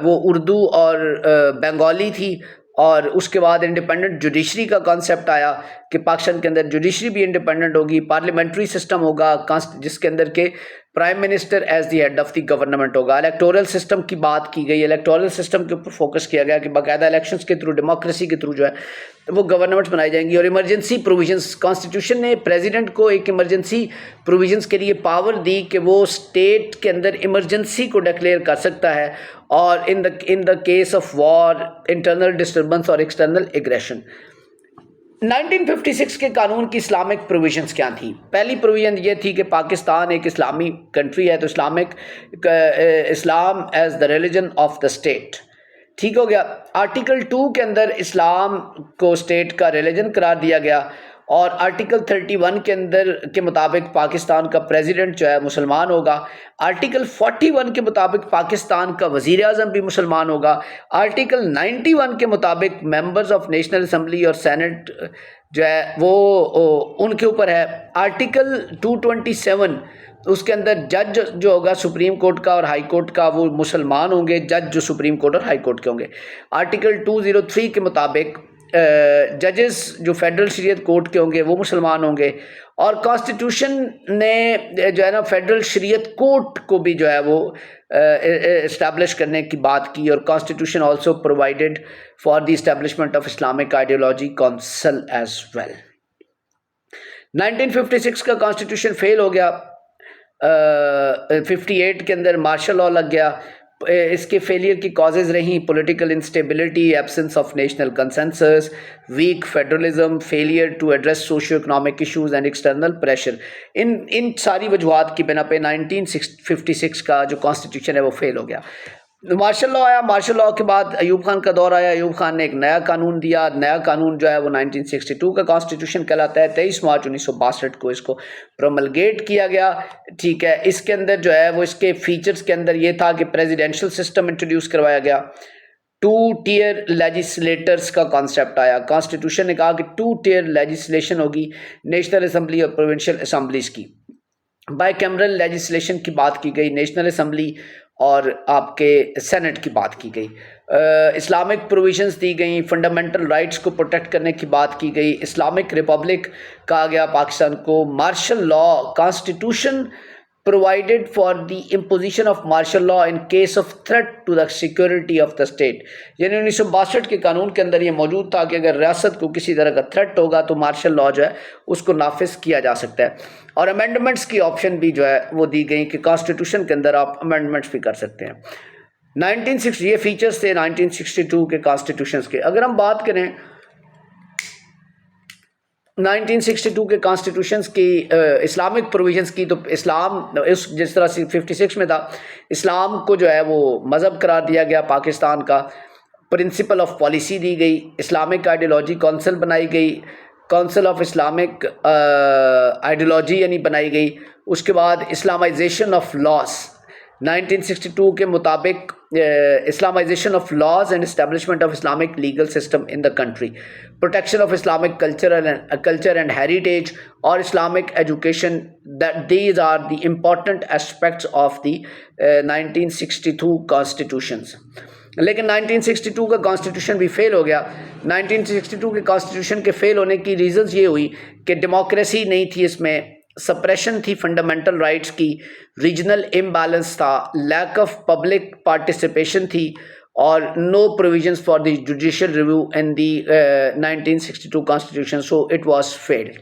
Speaker 1: वो उर्दू और बंगाली थी। और उसके बाद इंडिपेंडेंट जुडिशरी का कॉन्सेप्ट आया कि पाकिस्तान के अंदर जुडिशरी भी इंडिपेंडेंट होगी, पार्लियामेंट्री सिस्टम होगा जिसके अंदर के prime minister as the head of the government होगा। इलेक्टोरल सिस्टम की बात की गई। इलेक्टोरल सिस्टम के ऊपर फोकस किया गया कि बाकायदा इलेक्शंस के थ्रू, डेमोक्रेसी के थ्रू जो है वो गवर्नमेंट बनाई जाएंगी। और इमरजेंसी प्रोविजंस, कॉन्स्टिट्यूशन ने प्रेसिडेंट को एक इमरजेंसी प्रोविजंस के लिए पावर दी कि वो स्टेट के अंदर इमरजेंसी को डिक्लेयर कर सकता है, और in the case of war, internal disturbance और एक्सटर्नल एग्रेशन। 1956 के कानून की इस्लामिक प्रोविजंस क्या थी? पहली प्रोविजन ये थी कि पाकिस्तान एक इस्लामी कंट्री है, तो Islam as the religion of the state. ठीक हो गया। आर्टिकल 2 के अंदर इस्लाम को स्टेट का रिलीजन करार दिया गया, और आर्टिकल 31 के अंदर के मुताबिक पाकिस्तान का प्रेसिडेंट जो है मुसलमान होगा। आर्टिकल 41 के मुताबिक पाकिस्तान का वज़ीर आज़म भी मुसलमान होगा। आर्टिकल 91 के मुताबिक मेंबर्स ऑफ नेशनल असम्बली और सेनेट जो है वो उनके ऊपर है। आर्टिकल 227 उसके अंदर जज जो होगा सुप्रीम कोर्ट का और हाई कोर्ट का वो मुसलमान होंगे, जज जो सुप्रीम कोर्ट और हाई कोर्ट के होंगे। आर्टिकल 203 के मुताबिक जजेस जो फेडरल शरीयत कोर्ट के होंगे वो मुसलमान होंगे। और कॉन्स्टिट्यूशन ने जो है ना फेडरल शरीयत कोर्ट को भी जो है वो इस्टेब्लिश करने की बात की, और constitution also provided for the establishment of Islamic ideology council as well. 1956 का कॉन्स्टिट्यूशन फेल हो गया। 58 के अंदर मार्शल लॉ लग गया। इसके फेलियर की कॉजेज़ रहीं political instability, absence of national consensus, weak federalism, failure to address socio economic issues and external pressure. इन सारी वजूहात की बिना पे 1956 का जो कॉन्स्टिट्यूशन है वो फेल हो गया। मार्शल लॉ आया, मार्शल लॉ के बाद अयूब खान का दौर आया, अयूब खान ने एक नया कानून दिया। नया कानून जो है वो 1962 का कॉन्स्टिट्यूशन कहलाता है। 23 मार्च 1962 को इसको प्रोमलगेट किया गया। ठीक है, इसके अंदर जो है वो इसके फीचर्स के अंदर ये था कि प्रेसिडेंशियल सिस्टम इंट्रोड्यूस करवाया गया। 2 टियर लेजिस्लेटर्स का कॉन्सेप्ट आया। कॉन्स्टिट्यूशन ने कहा कि 2 टियर लेजिस्लेशन होगी, नेशनल असम्बली और प्रोविंशियल असम्बलीज की। बाइकैमरल लेजिस्लेशन की बात की गई, नेशनल असम्बली और आपके सेनेट की बात की गई। इस्लामिक प्रोविजंस दी गई, फंडामेंटल राइट्स को प्रोटेक्ट करने की बात की गई। इस्लामिक रिपब्लिक कहा गया पाकिस्तान को। Martial law, constitution provided for the imposition of martial law in case of threat to the security of the state। यानी 1962 के कानून के अंदर ये मौजूद था कि अगर रियासत को किसी तरह का थ्रेट होगा तो मार्शल लॉ जो है उसको नाफिज किया जा सकता है। और अमेंडमेंट्स की ऑप्शन भी जो है वो दी गई कि कॉन्स्टिट्यूशन के अंदर आप अमेंडमेंट्स भी कर सकते हैं। 1960 ये फीचर्स थे 1962 के कॉन्स्टिट्यूशन के। अगर हम बात करें 1962 के कॉन्स्टिट्यूशंस की इस्लामिक प्रोविजंस की, तो इस्लाम इस जिस तरह से 56 में था, इस्लाम को जो है वो मज़हब करार दिया गया पाकिस्तान का। प्रिंसिपल ऑफ पॉलिसी दी गई, इस्लामिक आइडियोलॉजी काउंसिल बनाई गई, काउंसिल ऑफ इस्लामिक आइडियोलॉजी यानी बनाई गई। उसके बाद इस्लामाइजेशन ऑफ लॉस 1962 के मुताबिक Islamisation of laws and establishment of Islamic legal system in the country, protection of Islamic culture and heritage और Islamic education, that these are the important aspects of the 1962 constitutions. लेकिन 1962 का constitution भी fail हो गया। 1962 के constitution के fail होने की रीजंस ये हुई कि डेमोक्रेसी नहीं थी, इसमें सप्रेशन थी फंडामेंटल राइट्स की, रीजनल इम्बैलेंस था, लैक ऑफ पब्लिक पार्टिसिपेशन थी और no provisions for the judicial review in the 1962 constitution, so it was failed.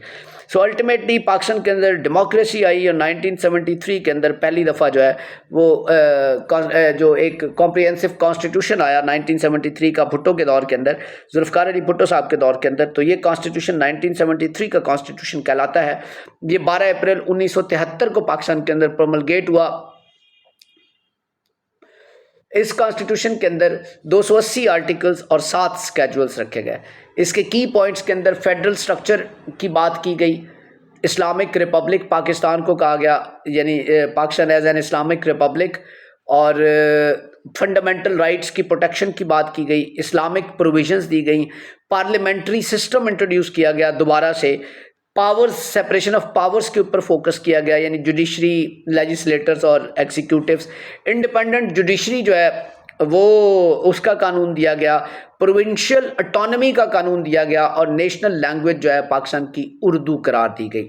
Speaker 1: So ultimately Pakistan के अंदर डेमोक्रेसी आई और 1973 के अंदर पहली दफ़ा जो है वो जो एक कॉम्प्रिहेंसिव कॉन्स्टिट्यूशन आया 1973 का भुट्टो के दौर के अंदर, जुल्फ़िकार अली भुट्टो साहब के दौर के अंदर। तो ये कॉन्स्टिट्यूशन 1973 का कॉन्स्टिट्यूशन कहलाता है। ये 12 अप्रैल 1973 को पाकिस्तान के अंदर प्रोमलगेट हुआ। इस कॉन्स्टिट्यूशन के अंदर 280 आर्टिकल्स और 7 स्केजुअल्स रखे गए। इसके की पॉइंट्स के अंदर फेडरल स्ट्रक्चर की बात की गई, इस्लामिक रिपब्लिक पाकिस्तान को कहा गया, यानी Pakistan as an Islamic republic, और फंडामेंटल राइट्स की प्रोटेक्शन की बात की गई, इस्लामिक प्रोविजंस दी गई, पार्लियामेंट्री सिस्टम इंट्रोड्यूस किया गया दोबारा से, पावर्स, सेपरेशन ऑफ पावर्स के ऊपर फोकस किया गया, यानी जुडिशरी, लेजिस्लेटर्स और एग्जीक्यूटिव्स, इंडिपेंडेंट जुडिशरी जो है वो उसका कानून दिया गया, प्रोविंशियल ऑटोनॉमी का कानून दिया गया और नेशनल लैंग्वेज जो है पाकिस्तान की उर्दू करार दी गई।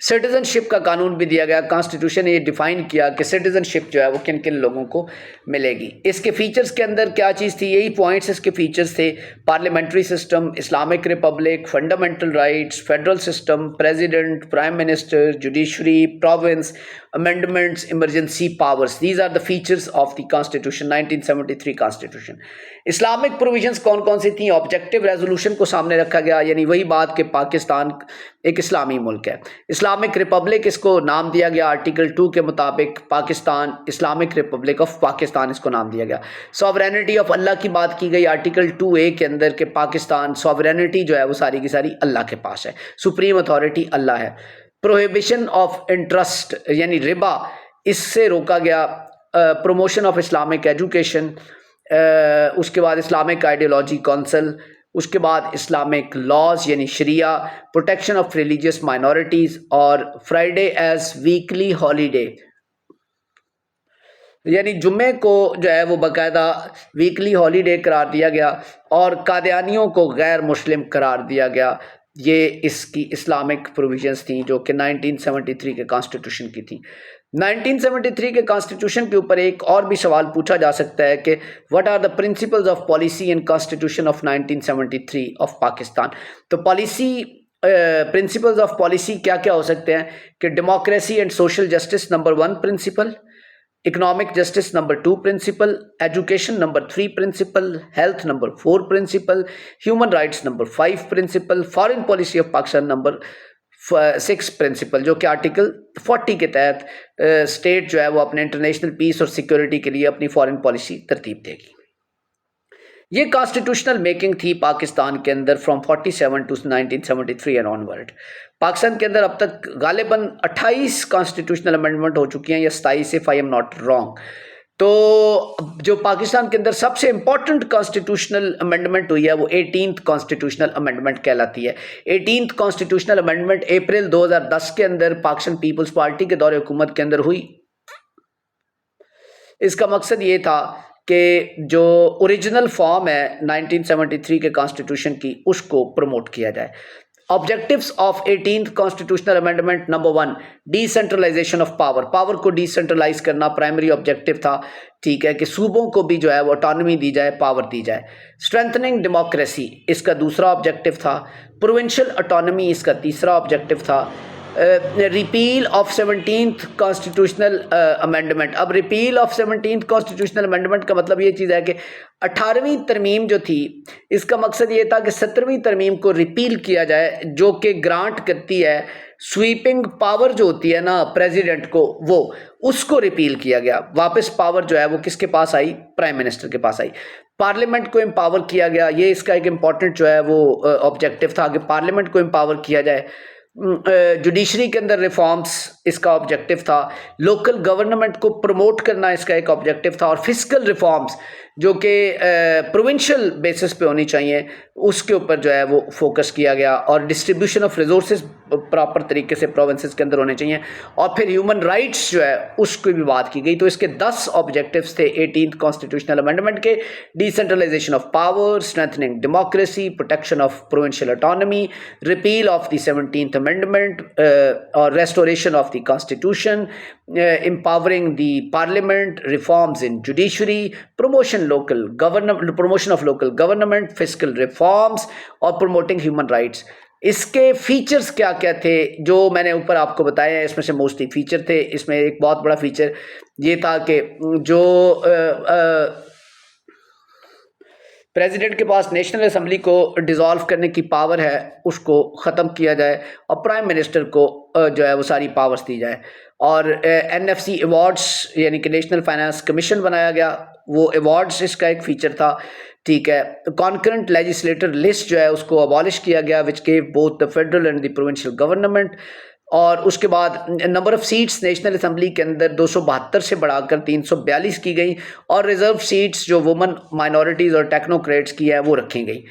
Speaker 1: सिटीजनशिप का कानून भी दिया गया। कॉन्स्टिट्यूशन ने ये डिफाइन किया कि सिटीजनशिप जो है वो किन किन लोगों को मिलेगी। इसके फीचर्स के अंदर क्या चीज़ थी, यही पॉइंट्स इसके फीचर्स थे। Parliamentary system, Islamic Republic, fundamental rights, federal system, president, prime minister, judiciary, province, amendments, emergency powers, these are the features of the constitution, 1973 constitution। Islamic provisions कौन कौन सी थी? ऑब्जेक्टिव रेजोल्यूशन को सामने रखा गया, यानी वही बात कि पाकिस्तान एक इस्लामी मुल्क है। इस्लामिक रिपब्लिक इसको नाम दिया गया आर्टिकल 2 के मुताबिक, Pakistan Islamic Republic of Pakistan इसको नाम दिया गया। सॉवरेनिटी ऑफ अल्लाह की बात की गई आर्टिकल 2A के अंदर कि पाकिस्तान सॉवरेनिटी जो है वो सारी की सारी अल्लाह के पास है, सुप्रीम अथॉरिटी अल्लाह है। प्रोहिबिशन ऑफ इंटरेस्ट यानी रिबा, इससे रोका गया। प्रमोशन ऑफ इस्लामिक एजुकेशन, उसके बाद इस्लामिक आइडियोलॉजी काउंसिल, उसके बाद इस्लामिक लॉज यानी शरिया, प्रोटेक्शन ऑफ रिलीजियस माइनॉरिटीज़ और फ्राइडे एज वीकली हॉलीडे, यानी जुम्मे को जो है वो बाकायदा वीकली हॉलीडे करार दिया गया और कादियानियों को गैर मुस्लिम करार दिया गया। ये इसकी इस्लामिक प्रोविजंस थी जो कि 1973 के कॉन्स्टिट्यूशन की थी। 1973 के कॉन्स्टिट्यूशन के ऊपर एक और भी सवाल पूछा जा सकता है कि what are the principles of policy and constitution of 1973 of Pakistan. तो पॉलिसी, प्रिंसिपल्स ऑफ पॉलिसी क्या क्या हो सकते हैं कि democracy and social justice number 1 principle, economic justice number 2 principle, education number 3 principle, health number 4 principle, human rights number 5 principle, foreign policy of Pakistan number 6 principal, जो कि article 40 के तहत स्टेट जो है वो अपने इंटरनेशनल पीस और सिक्योरिटी के लिए अपनी फॉरेन पॉलिसी तरतीब देगी। ये कॉन्स्टिट्यूशनल मेकिंग थी पाकिस्तान के अंदर from 47 to 1973 and onward. Pakistan के अंदर अब तक गालिबन 28 कॉन्स्टिट्यूशनल अमेंडमेंट हो चुकी हैं, या 27 if I am not wrong. तो जो पाकिस्तान के अंदर सबसे इंपॉर्टेंट कॉन्स्टिट्यूशनल अमेंडमेंट हुई है वो 18th कॉन्स्टिट्यूशनल अमेंडमेंट कहलाती है। 18th कॉन्स्टिट्यूशनल अमेंडमेंट अप्रैल 2010 के अंदर पाकिस्तान पीपल्स पार्टी के दौरे हुकूमत के अंदर हुई। इसका मकसद ये था कि जो ओरिजिनल फॉर्म है 1973 के कॉन्स्टिट्यूशन की, उसको प्रमोट किया जाए। Objectives of 18th constitutional amendment number 1, decentralisation of power. Power को डिसेंट्रलाइज करना प्राइमरी ऑब्जेक्टिव था, ठीक है, कि सूबों को भी जो है वो ऑटोनॉमी दी जाए, पावर दी जाए। स्ट्रेंथनिंग डेमोक्रेसी इसका दूसरा ऑब्जेक्टिव था। प्रोविंशियल ऑटोनॉमी इसका तीसरा ऑब्जेक्टिव था। Repeal of 17th constitutional amendment. अब repeal of 17th constitutional amendment का मतलब ये चीज़ है कि 18वीं तरमीम जो थी, इसका मकसद ये था कि 17वीं तरमीम को रिपील किया जाए, जो कि ग्रांट करती है स्वीपिंग पावर जो होती है ना प्रेसिडेंट को, वो उसको रिपील किया गया। वापस पावर जो है वो किसके पास आई? प्राइम मिनिस्टर के पास आई। पार्लियामेंट को एम्पावर किया गया, ये इसका एक इम्पॉर्टेंट जो है वो ऑब्जेक्टिव था कि पार्लियामेंट को एम्पावर किया जाए। जुडिशरी के अंदर रिफॉर्म्स इसका ऑब्जेक्टिव था। लोकल गवर्नमेंट को प्रमोट करना इसका एक ऑब्जेक्टिव था। और फिस्कल रिफॉर्म्स जो कि प्रोविंशियल बेसिस पे होनी चाहिए, उसके ऊपर जो है वो फोकस किया गया। और डिस्ट्रीब्यूशन ऑफ रिसोर्सेज प्रॉपर तरीके से प्रोविंसेस के अंदर होने चाहिए। और फिर ह्यूमन राइट्स जो है उसकी भी बात की गई। तो इसके 10 ऑब्जेक्टिव्स थे 18th कॉन्स्टिट्यूशनल अमेंडमेंट के। Decentralisation of power, strengthening democracy, protection of provincial autonomy, repeal of the 17th amendment और restoration of the constitution, empowering the parliament, reforms in judiciary, promotion of local government, fiscal reforms और promoting human rights। इसके features क्या क्या थे जो मैंने ऊपर आपको बताया है, इसमें से मोस्टली फीचर थे। इसमें एक बहुत बड़ा फीचर ये था कि जो प्रेसिडेंट के पास नेशनल असेंबली को डिसॉल्व करने की पावर है, उसको ख़त्म किया जाए और प्राइम मिनिस्टर को जो है वो सारी पावर्स दी जाए। और NFC अवार्ड्स यानी कि नेशनल फाइनेंस कमीशन बनाया गया, वो अवार्ड्स इसका एक फ़ीचर था, ठीक है। कॉन्करेंट लेजिस्लेटर लिस्ट जो है उसको अबॉलिश किया गया, which gave both the federal and the provincial government. और उसके बाद number of seats national assembly के अंदर 272 से बढ़ाकर 342 की गई। और रिजर्व सीट्स जो वुमन माइनॉरिटीज़ और टेक्नोक्रेट्स की है वो रखी गई।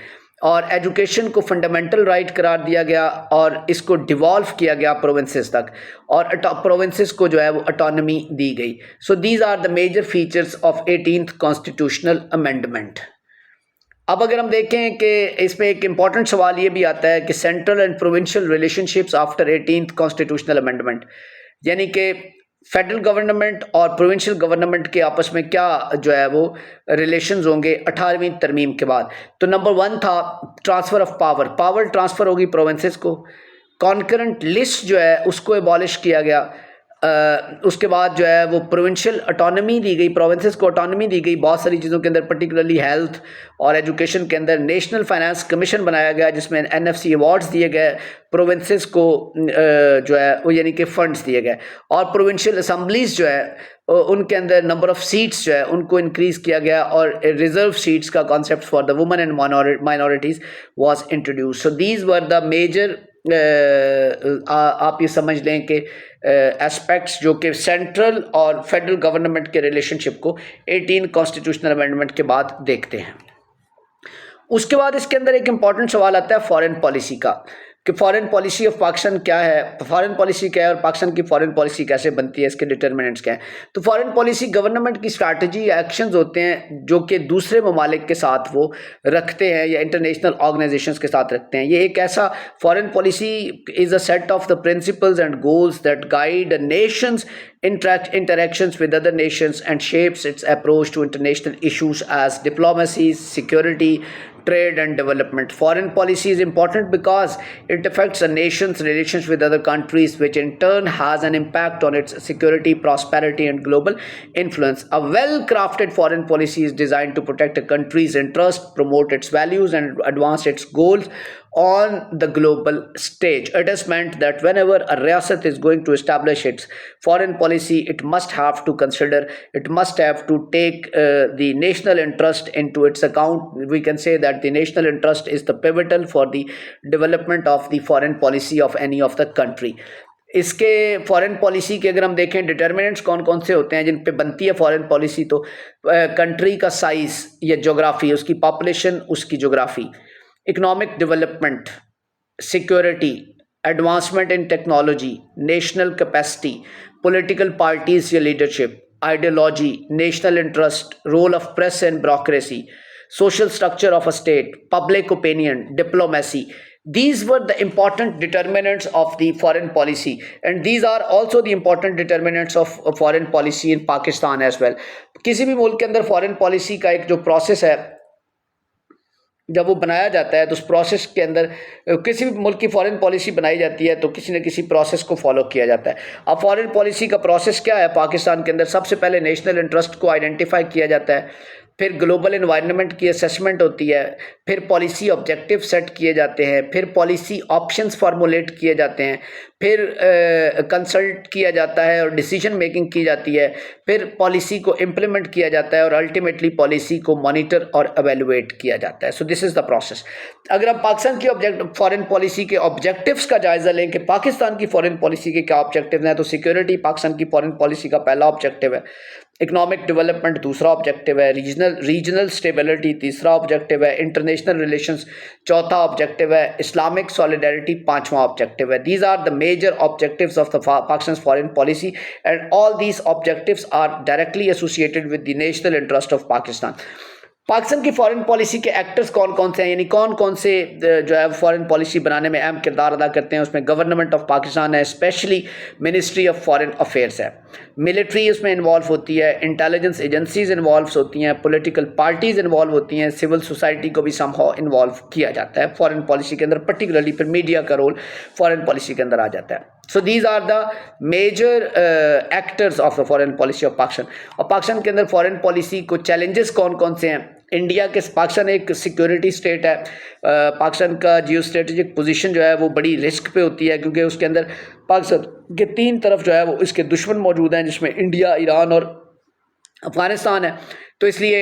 Speaker 1: और एजुकेशन को फंडामेंटल राइट करार दिया गया और इसको डिवॉल्व किया गया प्रोविंसेस तक, और प्रोविंसेस को जो है वो ऑटोनॉमी दी गई। So these are the major features of 18th constitutional amendment. अब अगर हम देखें कि इसमें एक इम्पॉर्टेंट सवाल ये भी आता है कि central and provincial relationships after 18th constitutional amendment, यानी कि फेडरल गवर्नमेंट और प्रोविंशियल गवर्नमेंट के आपस में क्या जो है वो रिलेशंस होंगे 18वीं तरमीम के बाद। तो नंबर 1 था transfer of power. Power transfer होगी प्रोविंसेस को। कॉन्करेंट लिस्ट जो है उसको एबॉलिश किया गया। उसके बाद जो है वो प्रोविंशियल ऑटोनॉमी दी गई, प्रोविंसेस को ऑटोनॉमी दी गई बहुत सारी चीज़ों के अंदर, पर्टिकुलरली हेल्थ और एजुकेशन के अंदर। नेशनल फाइनेंस कमीशन बनाया गया जिसमें NFC अवार्ड्स दिए गए प्रोविंसेस को जो है वो, यानी कि फंड्स दिए गए। और प्रोविंशियल असम्बलीज जो है उनके अंदर नंबर ऑफ़ सीट्स जो है उनको इंक्रीज़ किया गया। और रिजर्व सीट्स का concept for the women and minorities was introduce. So these were the major आप ये समझ लें कि एस्पेक्ट्स जो कि सेंट्रल और फेडरल गवर्नमेंट के रिलेशनशिप को 18 कॉन्स्टिट्यूशनल अमेंडमेंट के बाद देखते हैं। उसके बाद इसके अंदर एक इम्पॉर्टेंट सवाल आता है फॉरेन पॉलिसी का, कि फॉरेन पॉलिसी ऑफ पाकिस्तान क्या है, फॉरेन पॉलिसी क्या है और पाकिस्तान की फॉरेन पॉलिसी कैसे बनती है, इसके डिटर्मिनेंट्स क्या हैं। तो फॉरेन पॉलिसी गवर्नमेंट की स्ट्रैटेजी या एक्शंस होते हैं जो कि दूसरे ममालिक के साथ वो रखते हैं या इंटरनेशनल ऑर्गेनाइजेशंस के साथ रखते हैं। ये एक ऐसा foreign policy is a set of the principles and goals that guide a Nations interactions with other nations and shapes its approach to international issues as diplomacy, security, trade and development. Foreign policy is important because it affects a nation's relations with other countries, which in turn has an impact on its security, prosperity, and global influence. A well-crafted foreign policy is designed to protect a country's interest, promote its values, and advance its goals on the global stage. It is meant that whenever a Riyasat is going to establish its foreign policy, it must have to consider, it must have to take the national interest into its account. We can say that the national interest is the pivotal for the development of the foreign policy of any of the country. इसके foreign policy के अगर हम देखें determinants कौन कौन से होते हैं जिन पे बनती है फॉरेन पॉलिसी, तो कंट्री का साइज़ या जोग्राफ़ी, उसकी पॉपुलेशन, उसकी geography, economic development, security, advancement in technology, national capacity, political parties या leadership, ideology, national interest, role of press and bureaucracy, social structure of a state, public opinion, diplomacy. These were the important determinants of the foreign policy, and these are also the important determinants of foreign policy in Pakistan as well. किसी भी मुल्क के अंदर foreign policy का एक जो process है, जब वो बनाया जाता है तो उस प्रोसेस के अंदर किसी भी मुल्क की फॉरेन पॉलिसी बनाई जाती है तो किसी न किसी प्रोसेस को फॉलो किया जाता है. अब फॉरेन पॉलिसी का प्रोसेस क्या है पाकिस्तान के अंदर? सबसे पहले नेशनल इंटरेस्ट को आइडेंटिफाई किया जाता है, फिर ग्लोबल एनवायरनमेंट की असेसमेंट होती है, फिर पॉलिसी ऑब्जेक्टिव सेट किए जाते हैं, फिर पॉलिसी ऑप्शंस फार्मूलेट किए जाते हैं, फिर कंसल्ट किया जाता है और डिसीजन मेकिंग की जाती है, फिर पॉलिसी को इम्प्लीमेंट किया जाता है और अल्टीमेटली पॉलिसी को मॉनिटर और एवेलुएट किया जाता है. So this is the process. अगर हम पाकिस्तान की फॉरेन पॉलिसी के ऑब्जेक्टिव्स का जायज़ा लें कि पाकिस्तान की फॉरेन पॉलिसी के क्या ऑब्जेक्टिव हैं, तो सिक्योरिटी पाकिस्तान की फॉरेन पॉलिसी का पहला ऑब्जेक्टिव है, इकोनॉमिक डेवलपमेंट दूसरा ऑब्जेक्टिव है, रीजनल स्टेबिलिटी तीसरा ऑब्जेक्टिव है, इंटरनेशनल रिलेशंस चौथा ऑब्जेक्टिव है, इस्लामिक सॉलिडारिटी पांचवा ऑब्जेक्टिव है. These are the major objectives of the Pakistan foreign policy and all these objectives are directly associated with the national interest of Pakistan. Pakistan की foreign policy के actors कौन कौन से हैं, यानी कौन कौन से जो है फॉरेन पॉलिसी बनाने में अहम किरदार अदा करते हैं? उसमें गवर्नमेंट ऑफ पाकिस्तान है, specially ministry of foreign affairs है, मिलिट्री इसमें इन्वॉल्व होती है, इंटेलिजेंस एजेंसीज इन्वॉल्व होती हैं, पॉलिटिकल पार्टीज इन्वॉल्व होती हैं, सिविल सोसाइटी को भी समहाउ इन्वॉल्व किया जाता है फॉरेन पॉलिसी के अंदर, पर्टिकुलरली फिर मीडिया का रोल फॉरेन पॉलिसी के अंदर आ जाता है. So these are the major actors of the foreign policy of Pakistan. और पाकिस्तान के अंदर फॉरेन पॉलिसी को चैलेंजेस कौन कौन से हैं? इंडिया के पाकिस्तान एक सिक्योरिटी स्टेट है, पाकिस्तान का जियो स्ट्रेटेजिक पोजीशन जो है वो बड़ी रिस्क पे होती है, क्योंकि उसके अंदर पाकिस्तान के तीन तरफ जो है वो इसके दुश्मन मौजूद हैं, जिसमें इंडिया, ईरान और अफ़गानिस्तान है. तो इसलिए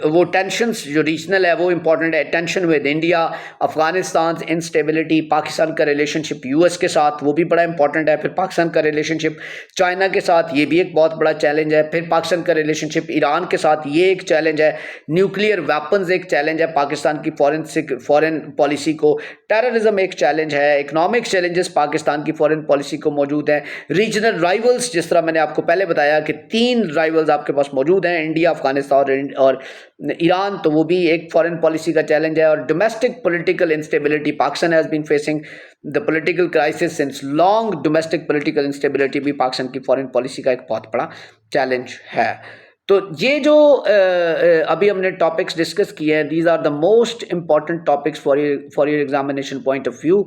Speaker 1: वो टेंशन्स जो रीजनल है वो इम्पॉर्टेंट है. Tension with India, Afghanistan, instability, Pakistan का रिलेशनशिप यूएस के साथ वो भी बड़ा इंपॉर्टेंट है, फिर पाकिस्तान का रिलेशनशिप चाइना के साथ ये भी एक बहुत बड़ा चैलेंज है, फिर पाकिस्तान का रिलेशनशिप ईरान के साथ ये एक चैलेंज है, न्यूक्लियर वेपन्स एक चैलेंज है पाकिस्तान की फॉरेन पॉलिसी को, टेररिज्म एक चैलेंज है, इकनॉमिक चैलेंजेस पाकिस्तान की फॉरेन पॉलिसी को मौजूद हैं, रीजनल राइवल्स जिस तरह मैंने आपको पहले बताया कि तीन राइवल्स आपके पास मौजूद हैं, इंडिया, अफगानिस्तान और ईरान, तो वो भी एक फॉरेन पॉलिसी का चैलेंज है. और domestic political instability, Pakistan has been facing the political crisis since long. Domestic political instability भी पाकिस्तान की फॉरेन पॉलिसी का एक बहुत बड़ा चैलेंज है. तो ये जो अभी हमने टॉपिक्स डिस्कस किए हैं, these are the most important topics for your examination point of view.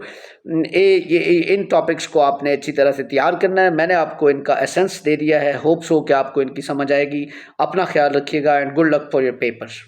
Speaker 1: इन टॉपिक्स को आपने अच्छी तरह से तैयार करना है. मैंने आपको इनका एसेंस दे दिया है, होप्स हो कि आपको इनकी समझ आएगी. अपना ख्याल रखिएगा and good luck for your papers.